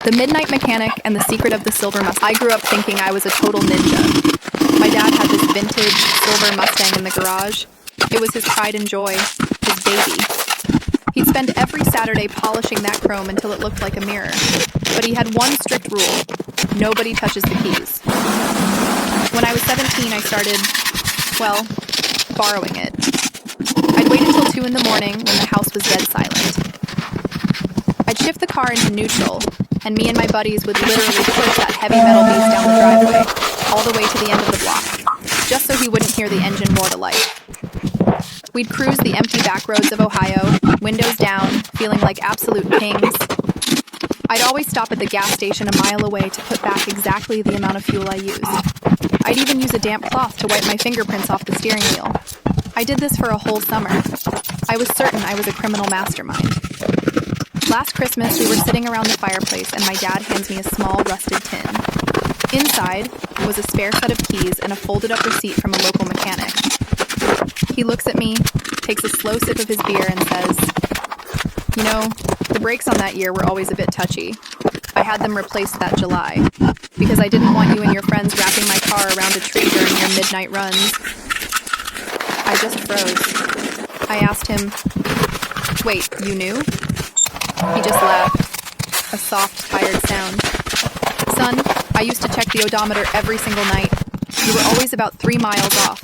The Midnight Mechanic and the Secret of the Silver Mustang. I grew up thinking I was a total ninja. My dad had this vintage silver Mustang in the garage. It was his pride and joy, his baby. He'd spend every Saturday polishing that chrome until it looked like a mirror. But he had one strict rule: nobody touches the keys. When I was 17, I started, well, borrowing it. I'd wait until 2 in the morning when the house was dead silent. I'd shift the car into neutral, and me and my buddies would literally push that heavy metal beast down the driveway, all the way to the end of the block, just so he wouldn't hear the engine roar to life. We'd cruise the empty back roads of Ohio, windows down, feeling like absolute kings. I'd always stop at the gas station a mile away to put back exactly the amount of fuel I used. I'd even use a damp cloth to wipe my fingerprints off the steering wheel. I did this for a whole summer. I was certain I was a criminal mastermind. Last Christmas, we were sitting around the fireplace and my dad hands me a small rusted tin. Inside was a spare set of keys and a folded up receipt from a local mechanic. He looks at me, takes a slow sip of his beer and says, "You know, the brakes on that year were always a bit touchy. I had them replaced that July, because I didn't want you and your friends wrapping my car around a tree during your midnight runs." I just froze. I asked him, "Wait, you knew?" He just laughed, a soft, tired sound. "Son, I used to check the odometer every single night. You were always about 3 miles off,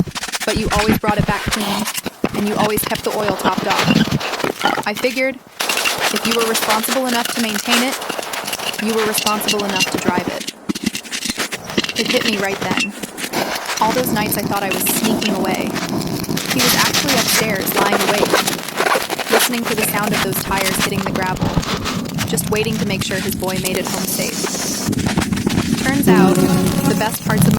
but you always brought it back clean, and you always kept the oil topped off. I figured, if you were responsible enough to maintain it, you were responsible enough to drive it." It hit me right then. All those nights I thought I was sneaking away. He was actually upstairs, lying awake, listening for the sound of those tires hitting the gravel, just waiting to make sure his boy made it home safe. Turns out, the best parts of